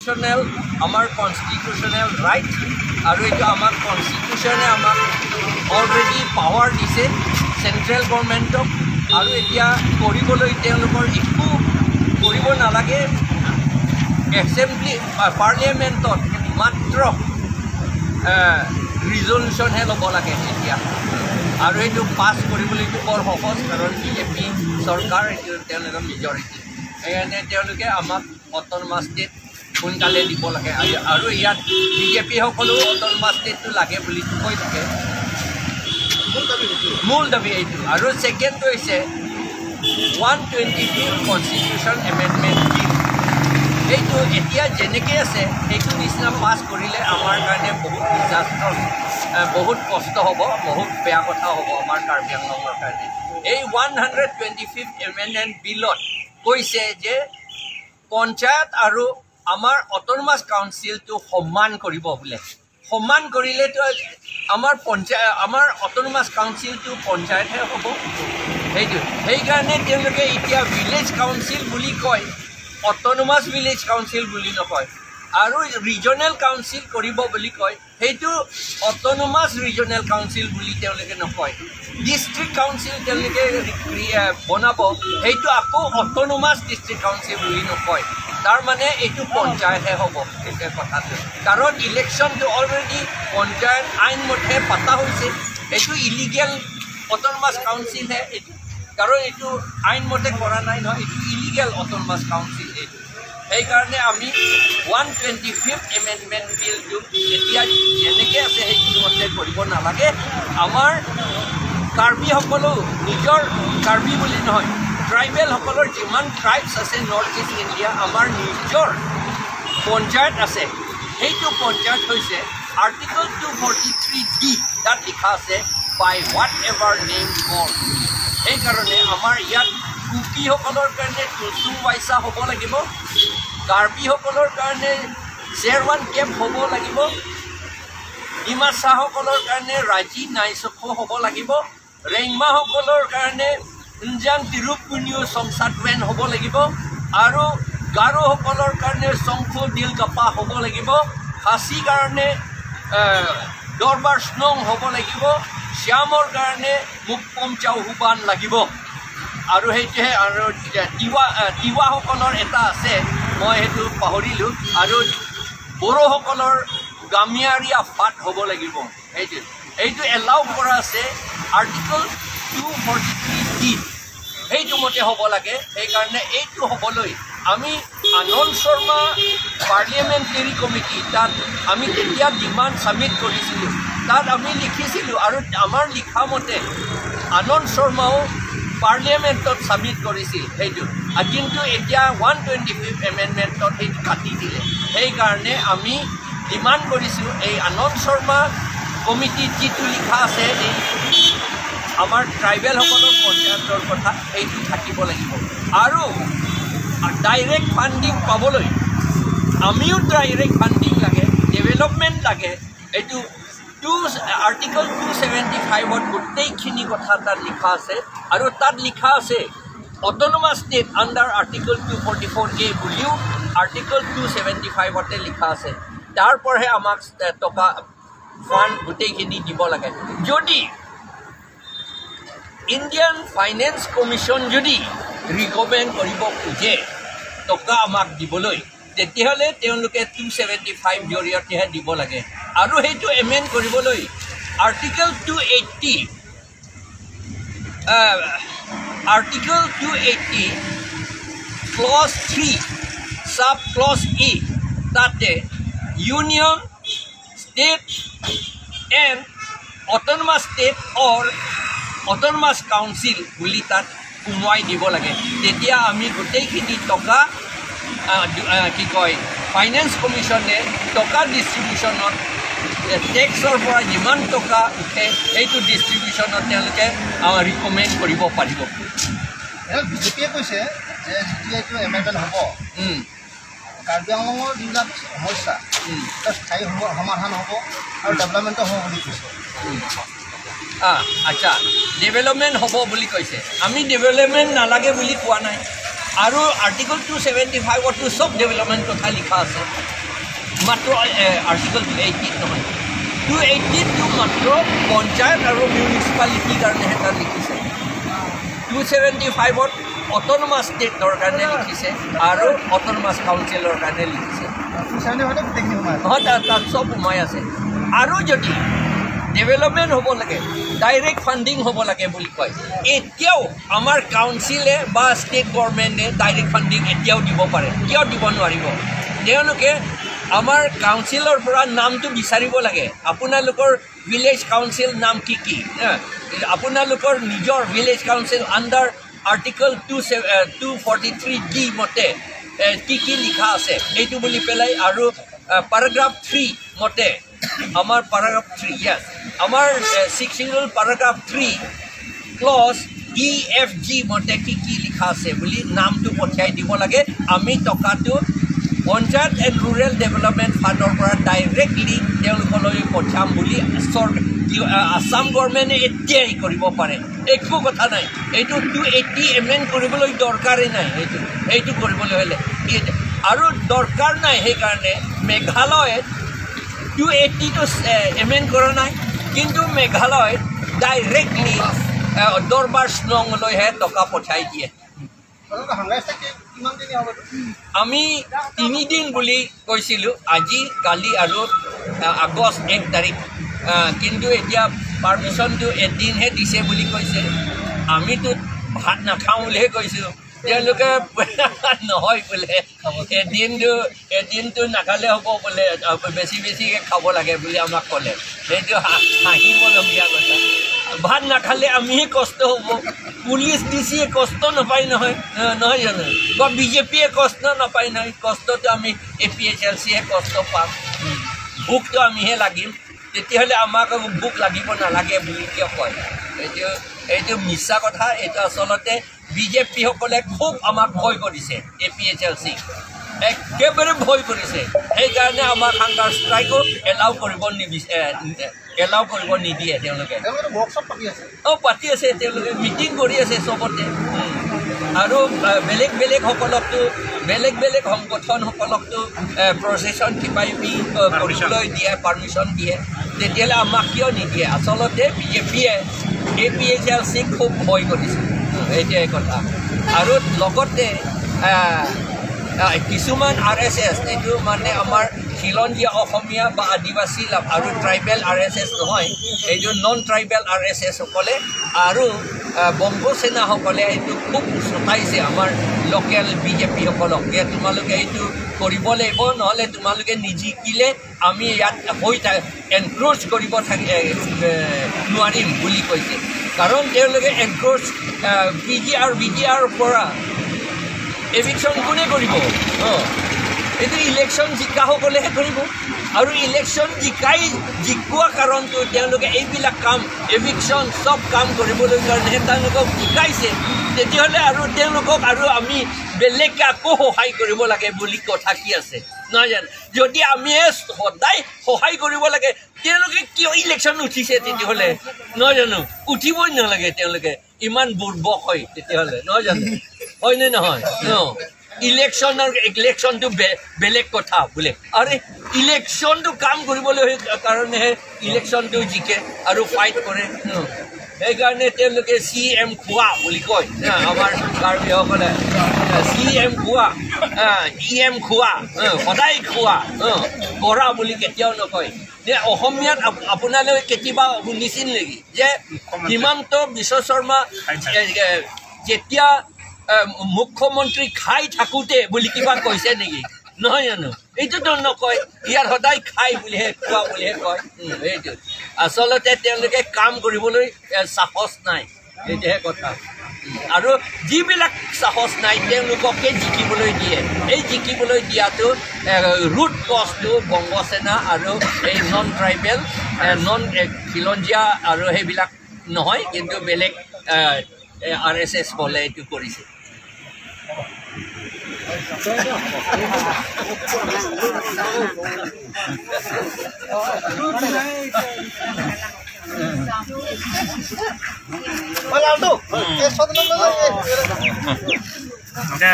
আমাৰ constitutional right আৰু এইটো আমাৰ কনষ্টিটিউশ্যনে আমাক অলৰেডি পাৱাৰ দিছে চেণ্ট্ৰেল গভৰ্ণমেণ্টক আৰু এতিয়া কৰিবলৈ তেওঁলোকৰ একো কৰিব নালাগে এছেম্বলি পাৰ্লিয়ামেণ্টত মাত্ৰ ৰিজলিউশ্যনহে ল'ব লাগে এতিয়া আৰু এইটো পাছ কৰিবলৈতো বৰ সহজ কাৰণ বিজেপি চৰকাৰ এইটো তেওঁলোকৰ মেজৰিটি সেইকাৰণে তেওঁলোকে আমাক অট'নমাছ ষ্টেট সোনকালে দিব লাগে আৰু ইয়াত বিজেপিসকলেও অট'নমাছ ষ্টেটটো লাগে বুলি কৈ থাকে মূল দাবী এইটো আৰু ছেকেণ্ডটো হৈছে 125 কনষ্টিটিউশ্যন এমেণ্ডমেণ্ট বিল এইটো এতিয়া যেনেকৈ আছে সেইটো নিচিনা পাছ কৰিলে আমাৰ কাৰণে বহুত ডিজাষ্টাৰ বহুত কষ্ট হ'ব বহুত বেয়া কথা হ'ব আমাৰ কাৰ্বি আংলঙৰ কাৰণে এই 125 এমেণ্ডমেণ্ট বিলত কৈছে যে পঞ্চায়ত আৰু আমাৰ অট'নমাছ কাউন্সিলটো সমান কৰিব বোলে সমান কৰিলেতো আমাৰ অট'নমাছ কাউন্সিলটো পঞ্চায়তহে হ'ব সেইটো সেইকাৰণে তেওঁলোকে এতিয়া ভিলেজ কাউন্সিল বুলি কয় অট'নমাছ ভিলেজ কাউন্সিল বুলি নকয় আৰু ৰিজনেল কাউন্সিল কৰিব বুলি কয় সেইটো অট'নমাছ ৰিজনেল কাউন্সিল বুলি তেওঁলোকে নকয় ডিষ্ট্ৰিক্ট কাউন্সিল তেওঁলোকে বনাব সেইটো আকৌ অট'নমাছ ডিষ্ট্ৰিক্ট কাউন্সিল বুলি নকয় তাৰমানে এইটো পঞ্চায়তহে হ'ব এতিয়া কথাটো কাৰণ ইলেকশ্যনটো অলৰেডি পঞ্চায়ত আইনমতে পতা হৈছে এইটো ইলিগেল অট'নমাছ কাউন্সিলহে এইটো কাৰণ এইটো আইনমতে কৰা নাই নহয় এইটো ইলিগেল অট'নমাছ কাউন্সিল এইটো সেইকাৰণে আমি 125 এমেণ্ডমেণ্ট বিলটো এতিয়া যেনেকৈ আছে সেইটো মতে কৰিব নালাগে আমাৰ কাৰ্বিসকলেও নিজৰ কাৰ্বি বুলি নহয় ট্ৰাইবেলসকলৰ যিমান ট্ৰাইবছ আছে নৰ্থ ইষ্ট ইণ্ডিয়া আমাৰ নিজৰ পঞ্চায়ত আছে সেইটো পঞ্চায়ত হৈছে আৰ্টিকল 243D তাত লিখা আছে বাই হোৱাট এভাৰ নেম কল সেইকাৰণে আমাৰ ইয়াত কুকিসকলৰ কাৰণে তুলচুং ৱাইচা হ'ব লাগিব কাৰ্বিসকলৰ কাৰণে শ্বেৰৱান কেম্প হ'ব লাগিব ডিমাছাসকলৰ কাৰণে ৰাজি নাইচখো হ'ব লাগিব ৰেংমাসকলৰ কাৰণে ইনজাং তিৰুপুনিও সংসাদৱেন হ'ব লাগিব আৰু গাৰোসকলৰ কাৰণে চংখো দিল কাপা হ'ব লাগিব খাচী কাৰণে দৰবাৰ স্নং হ'ব লাগিব শ্যামৰ কাৰণে মুকপম চাউহুবান লাগিব আৰু সেইটোহে আৰু তিৱাসকলৰ এটা আছে মই সেইটো পাহৰিলোঁ আৰু বড়োসকলৰ গামিয়াৰীয়া ফাট হ'ব লাগিব এইটো এলাউ কৰা আছে আৰ্টিকল 243D সেইটো মতে হ'ব লাগে সেইকাৰণে এইটো হ'বলৈ আমি আনন্দ শৰ্মা পাৰ্লিয়ামেণ্টেৰী কমিটি তাত আমি তেতিয়া ডিমাণ্ড ছাবমিট কৰিছিলোঁ তাত আমি লিখিছিলোঁ আৰু আমাৰ লিখা মতে আনন্দ শৰ্মাও পাৰ্লিয়ামেণ্টত ছাবমিট কৰিছিল সেইটো কিন্তু এতিয়া 125 এমেণ্ডমেণ্টত সেইটো কাটি দিলে সেইকাৰণে আমি ডিমাণ্ড কৰিছোঁ এই আনন্দ শৰ্মা কমিটিত যিটো লিখা আছে এই আমাৰ ট্ৰাইবেলসকলৰ পঞ্চায়তৰ কথা সেইটো থাকিব লাগিব আৰু ডাইৰেক্ট ফাণ্ডিং পাবলৈ আমিও ডাইৰেক্ট ফাণ্ডিং লাগে ডেভেলপমেণ্ট লাগে এইটো আৰ্টিকল 275ত গোটেইখিনি কথা তাত লিখা আছে আৰু তাত লিখা আছে autonomous state under article 244A বুলিও আৰ্টিকল 275তে লিখা আছে তাৰ পৰাহে আমাক টকা ফাণ্ড গোটেইখিনি দিব লাগে যদি ইণ্ডিয়ান ফাইনেন্স কমিশ্যন যদি ৰিকমেণ্ড কৰিব খোজে টকা আমাক দিবলৈ তেতিয়াহ'লে তেওঁলোকে 275 জৰিয়তেহে দিব লাগে আৰু সেইটো এমেণ্ড কৰিবলৈ article 280 clause 3 sub clause E তাতে union state and autonomous state or autonomous council বুলি তাত সোমোৱাই দিব লাগে তেতিয়া আমি গোটেইখিনি টকা কি কয় ফাইনেন্স কমিশ্যনে টকা ডিষ্ট্ৰিবিউশ্যনত টেক্সৰ পৰা যিমান টকা উঠে সেইটো ডিষ্ট্ৰিবিউশ্যনত তেওঁলোকে ৰিকমেণ্ড কৰিব পাৰিব বিজেপিয়ে কৈছে যে যেতিয়া এইটো এমেণ্ডমেণ্ট হ'ব কাৰ্বি আংলঙৰ যিবিলাক সমস্যা স্থায়ী সমাধান হ'ব আৰু ডেভেলপমেণ্টো হ'ব বুলি কৈছে আচ্ছা ডেভেলপমেণ্ট হ'ব বুলি কৈছে আমি ডেভেলপমেণ্ট নালাগে বুলি কোৱা নাই আৰু আৰ্টিকল 275 চব ডেভেলপমেণ্ট কথা লিখা আছে মাত্ৰ আৰ্টিকল 280 নহয় 280 মাত্ৰ পঞ্চায়ত আৰু মিউনিচিপালিটিৰ কাৰণেহে তাত লিখিছে 275 অট'নমাছ ষ্টেটৰ কাৰণে লিখিছে আৰু অট'নমাছ কাউন্সিলৰ কাৰণে লিখিছে তাত চব সোমাই আছে আৰু যদি ডেভেলপমেণ্ট হ'ব লাগে ডাইৰেক্ট ফাণ্ডিং হ'ব লাগে বুলি কয় এতিয়াও আমাৰ কাউন্সিলে বা ষ্টেট গভৰ্ণমেণ্টে ডাইৰেক্ট ফাণ্ডিং এতিয়াও দিব পাৰে কিয় দিব নোৱাৰিব তেওঁলোকে আমাৰ কাউন্সিলৰ পৰা নামটো বিচাৰিব লাগে আপোনালোকৰ ভিলেজ কাউন্সিল নাম কি কি আপোনালোকৰ নিজৰ village council under article 243D মতে কি কি লিখা আছে এইটো বুলি পেলাই আৰু পেৰাগ্ৰাফ 3 মতে আমাৰ পেৰাগ্ৰাফ 3 ইয়াস আমাৰ 6 সিঙ্গল পেৰাগ্ৰাফ 3 ক্লজ EFG মতে কি কি লিখা আছে বুলি নামটো পঠিয়াই দিব লাগে আমি টকাটো পঞ্চায়ত এণ্ড ৰুৰেল ডেভেলপমেণ্ট ফাণ্ডৰ পৰা ডাইৰেক্টলি তেওঁলোকলৈ পঠিয়াম বুলি আসাম গভৰ্ণমেণ্টে এতিয়াই কৰিব পাৰে একো কথা নাই এইটো 280 এমেণ্ড কৰিবলৈ দৰকাৰেই নাই এইটো কৰিবলৈ হ'লে আৰু দৰকাৰ নাই সেইকাৰণে মেঘালয়ত 280 টো এমেণ্ড কৰা নাই কিন্তু মেঘালয়ত ডাইৰেক্টলি দৰবাৰ শ্বিলঙলৈহে টকা পঠাই দিয়ে আমি 3 দিন বুলি কৈছিলোঁ আজি কালি আৰু আগষ্ট 1 তাৰিখ কিন্তু এতিয়া পাৰ্মিশ্যনটো এদিনহে দিছে বুলি কৈছে আমিতো ভাত নাখাওঁ বুলিহে কৈছোঁ তেওঁলোকে নহয় বোলে এদিনটো নাখালে হ'ব বোলে বেছিকৈ খাব লাগে বুলি আমাক ক'লে সেইটো হাঁহিবলগীয়া কথা ভাত নাখালে আমিহে কষ্ট হ'ব পুলিচ ডিচিয়ে কষ্ট নাপায় নহয় জানো বা বিজেপিয়ে কষ্ট নাপায় নহয় কষ্টটো আমি APHLCয়ে কষ্ট পাম ভোকটো আমিহে লাগিম তেতিয়াহ'লে আমাক ভোক লাগিব নালাগে বুলি কিয় কয় এইটো মিছা কথা এইটো আচলতে বিজেপিসকলে খুব আমাক ভয় কৰিছে APHLC একেবাৰে ভয় কৰিছে সেইকাৰণে আমাক হাংগাৰ ষ্ট্ৰাইকো এলাউ কৰিব নিদিয়ে তেওঁলোকে পাতি আছে তেওঁলোকে মিটিং কৰি আছে চবতে আৰু বেলেগ সংগঠনসকলকতো প্ৰচেছন কিবাকিবি কৰিবলৈ দিয়ে পাৰ্মিশ্যন দিয়ে তেতিয়াহ'লে আমাক কিয় নিদিয়ে আচলতে বিজেপিয়ে APHLC খুব ভয় কৰিছে এইটোৱে কথা আৰু লগতে কিছুমান RSS এইটো মানে আমাৰ খিলঞ্জীয়া অসমীয়া বা আদিবাসী আৰু ট্ৰাইবেল RSS নহয় এইটো নন ট্ৰাইবেল RSS সকলে আৰু বংগ সেনাসকলে এইটো খুব চতাইছে আমাৰ লোকেল বিজেপিসকলক যে তোমালোকে এইটো কৰিব লাগিব নহ'লে তোমালোকে নিজিকিলে আমি ইয়াত হৈ এনক্ৰ'চ কৰিব নোৱাৰিম বুলি কৈছে কাৰণ তেওঁলোকে এনক্ৰ'চ BGR পৰা এভিকশ্যন কোনে কৰিব এইটো ইলেকশ্যন জিকাসকলেহে কৰিব আৰু ইলেকশ্যন জিকোৱা কাৰণটো তেওঁলোকে এইবিলাক কাম এভিকশ্যন চব কাম কৰিবলৈ কাৰণেহে তেওঁলোকক জিকাইছে তেতিয়াহ'লে আৰু তেওঁলোকক আৰু আমি বেলেগকৈ আকৌ সহায় কৰিব লাগে বুলি কথা কি আছে নহয় জানো যদি আমি সদায় সহায় কৰিব লাগে তেওঁলোকে কিয় ইলেকশ্যন উঠিছে তেতিয়াহ'লে নহয় জানো উঠিবই নালাগে তেওঁলোকে ইমান বুৰ্বক হয় তেতিয়াহ'লে নহয় জানো হয়নে নহয় ইলেকশ্যনটো বেলেগ কথা বোলে আৰে ইলেকশ্যনটো কাম কৰিবলৈ কাৰণেহে ইলেকশ্যনটো জিকে আৰু ফাইট কৰে সেইকাৰণে তেওঁলোকে CM খোৱা বুলি কয় আমাৰ কাৰ্বিসকলে CM খোৱা EM খোৱা সদায় খোৱা কৰা বুলি কেতিয়াও নকয় যে অসমীয়াত আপোনালোকে কেতিয়াবা শুনিছিল নেকি যে হিমন্ত বিশ্ব শৰ্মা যেতিয়া মুখ্যমন্ত্ৰী খাই থাকোঁতে বুলি কিবা কৈছে নেকি নহয় জানো এইটোতো নকয় ইয়াৰ সদায় খাই বুলিহে খোৱা বুলিহে কয় এইটো আচলতে তেওঁলোকে কাম কৰিবলৈ সাহস নাই এইটোহে কথা আৰু যিবিলাক সাহস নাই তেওঁলোককে জিকিবলৈ দিয়ে এই জিকিবলৈ দিয়াটো ৰুট কজটো বংগ সেনা আৰু এই নন ট্ৰাইবেল নন খিলঞ্জীয়া আৰু সেইবিলাক নহয় কিন্তু বেলেগ RSS বলে এইটো কৰিছে দে